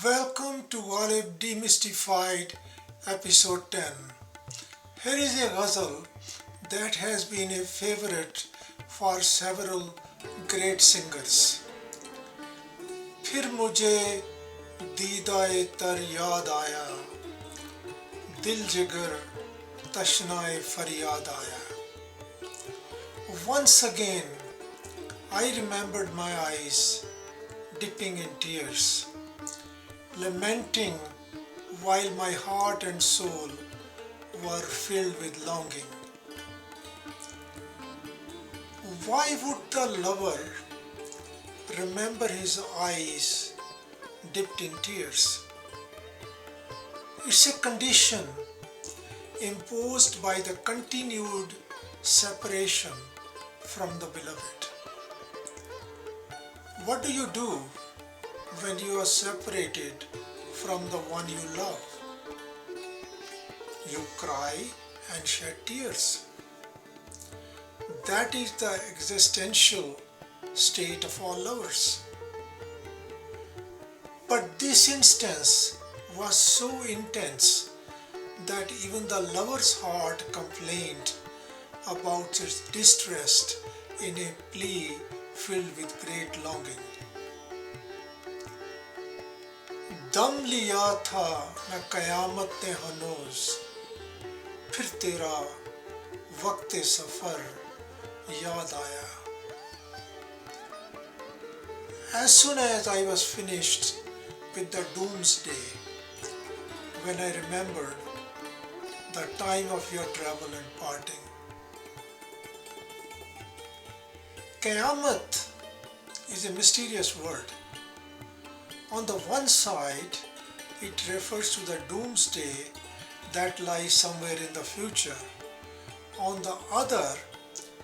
Welcome to Ghalib Demystified episode 10. Here is a ghazal that has been a favorite for several great singers. phir mujhe diida-e yaad aaya, dil jigar tashna-e faryad aaya. Once again, I remembered my eyes dipping in tears, lamenting while my heart and soul were filled with longing. Why would the lover remember his eyes dipped in tears? It's a condition imposed by the continued separation from the beloved. What do you do when you are separated from the one you love? You cry and shed tears. That is the existential state of all lovers. But this instance was so intense that even the lover's heart complained about its distress in a plea filled with great longing. दम लिया था मैं कयामत ने हनूज, फिर तेरा वक्त सफर याद आया. As soon as I was finished with the doomsday, when I remembered the time of your travel and parting. Qayamat is a mysterious word. On the one side, it refers to the doomsday that lies somewhere in the future. On the other,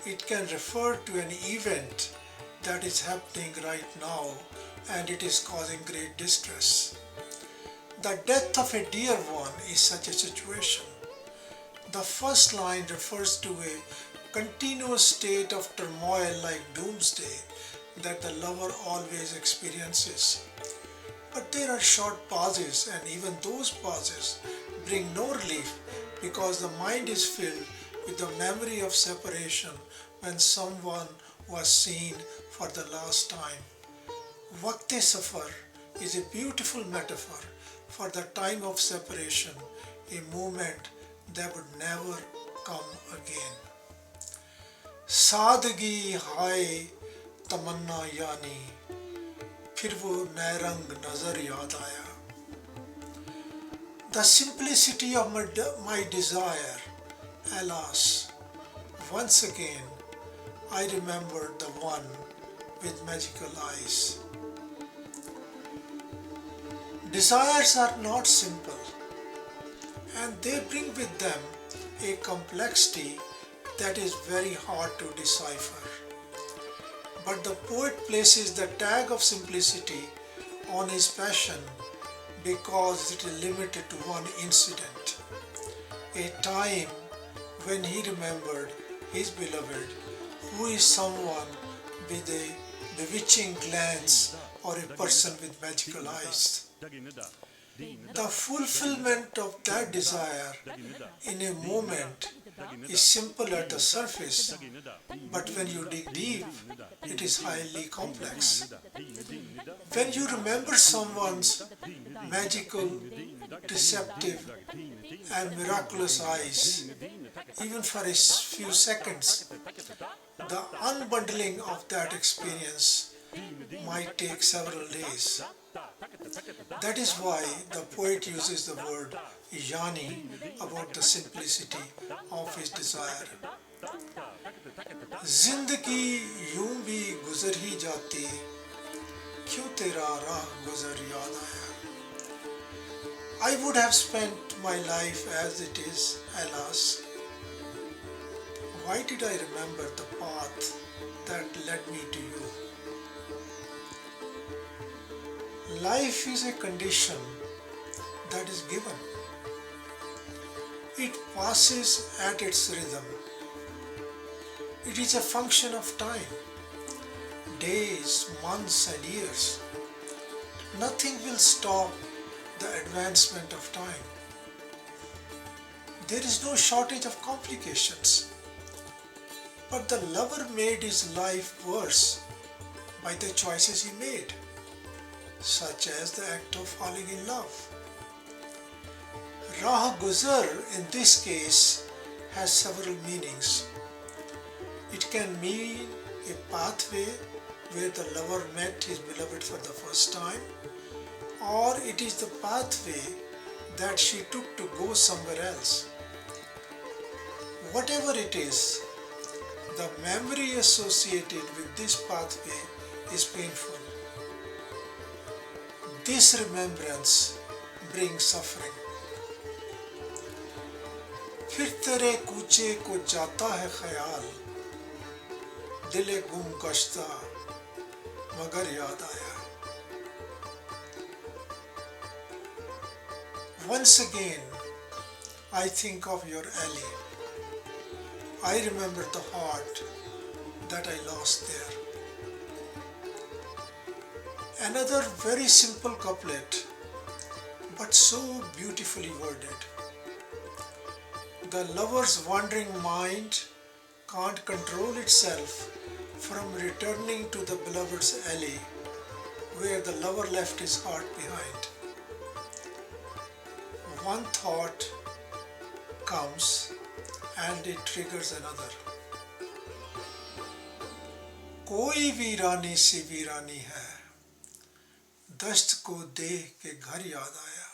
it can refer to an event that is happening right now and it is causing great distress. The death of a dear one is such a situation. The first line refers to a continuous state of turmoil like doomsday that the lover always experiences. But there are short pauses, and even those pauses bring no relief because the mind is filled with the memory of separation when someone was seen for the last time. Waqt-e safar is a beautiful metaphor for the time of separation, a moment that would never come again. सादगी हाय तमन्ना यानी, फिर वो नए रंग नजर याद आया. The simplicity of my desire, alas, once again I remembered the one with magical eyes. Desires are not simple, and they bring with them a complexity that is very hard to decipher. But the poet places the tag of simplicity on his passion because it is limited to one incident, a time when he remembered his beloved, who is someone with a bewitching glance or a person with magical eyes. The fulfillment of that desire in a moment is simple at the surface, but when you dig deep, it is highly complex. When you remember someone's magical, deceptive, and miraculous eyes, even for a few seconds, the unbundling of that experience might take several days. That is why the poet uses the word yani about the simplicity of his desire. जिंदगी यूं भी गुजर ही जाती, क्यों तेरा राह गुजर याद आया. I would have spent my life as it is, alas. Why did I remember the path that led me to you? Life is a condition that is given. It passes at its rhythm. It is a function of time, days, months, and years. Nothing will stop the advancement of time. There is no shortage of complications. But the lover made his life worse by the choices he made, such as the act of falling in love. Rah Guzar in this case has several meanings. It can mean a pathway where the lover met his beloved for the first time, or it is the pathway that she took to go somewhere else. Whatever it is, the memory associated with this pathway is painful. This remembrance brings suffering. फिर तेरे कूचे को जाता है ख्याल, दिले गुम गश्ता मगर याद आया. Once again, I think of your alley. I remember the heart that I lost there. Another very simple couplet, but so beautifully worded. The lover's wandering mind can't control itself from returning to the beloved's alley where the lover left his heart behind. One thought comes and it triggers another. कोई वीरानी सी वीरानी है, दश्त को देख के घर याद आया.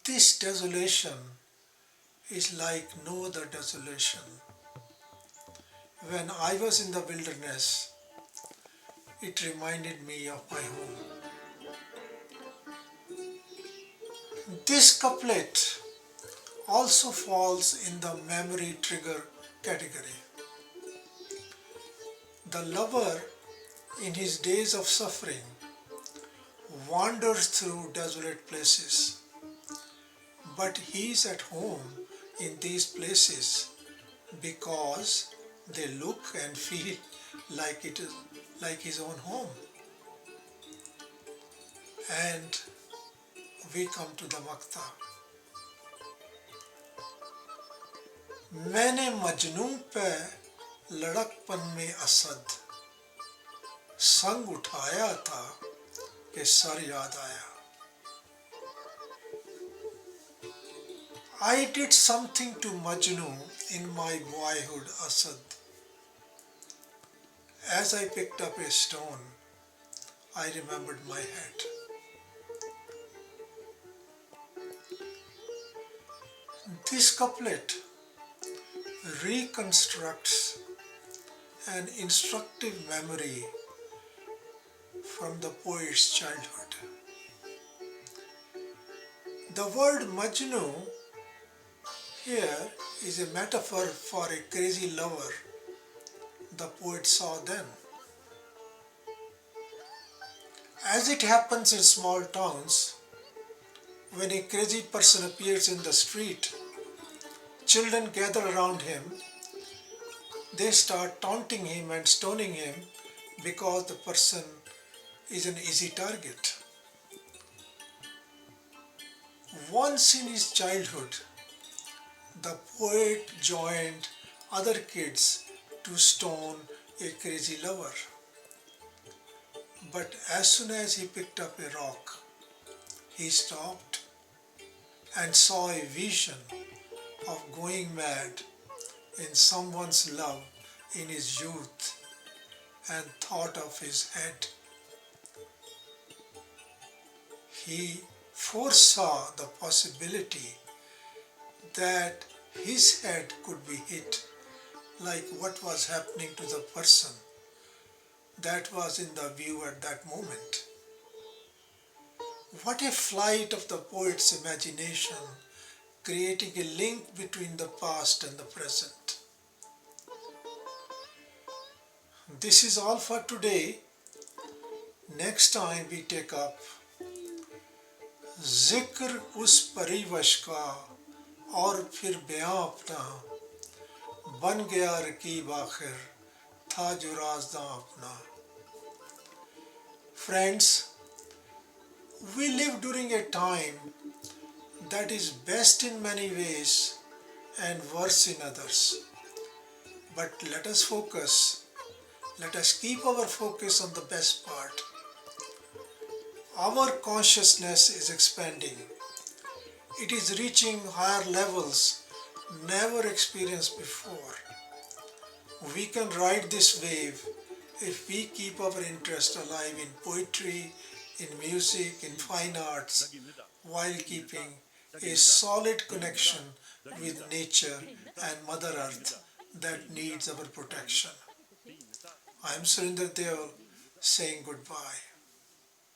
This desolation is like no other desolation. When I was in the wilderness, it reminded me of my home. This couplet also falls in the memory trigger category. The lover, in his days of suffering, wanders through desolate places, but he is at home in these places because they look and feel like it is like his own home. And we come to the Maqta. मैंने मजनू पे लड़कपन में असद संग उठाया था कि sir याद आया. I did something to Majnu in my boyhood, Asad. As I picked up a stone, I remembered my head. This couplet reconstructs an instructive memory from the poet's childhood. The word Majnu here is a metaphor for a crazy lover the poet saw then. As it happens in small towns, when a crazy person appears in the street, children gather around him. They start taunting him and stoning him because the person is an easy target. Once in his childhood, the poet joined other kids to stone a crazy lover. But as soon as he picked up a rock, he stopped and saw a vision of going mad in someone's love in his youth and thought of his head. He foresaw the possibility that his head could be hit like what was happening to the person that was in the view at that moment. What a flight of the poet's imagination, creating a link between the past and the present. This is all for today. Next time we take up जिक्र उस परिवश का और फिर बयां अपना बन गया रकीब आखिर था जो राज़दां अपना. Friends, we live during a time that is best in many ways and worse in others. But let us keep our focus on the best part. Our consciousness is expanding. It is reaching higher levels never experienced before. We can ride this wave if we keep our interest alive in poetry, in music, in fine arts, while keeping a solid connection with nature and Mother Earth that needs our protection. I am Surinder Deol saying goodbye.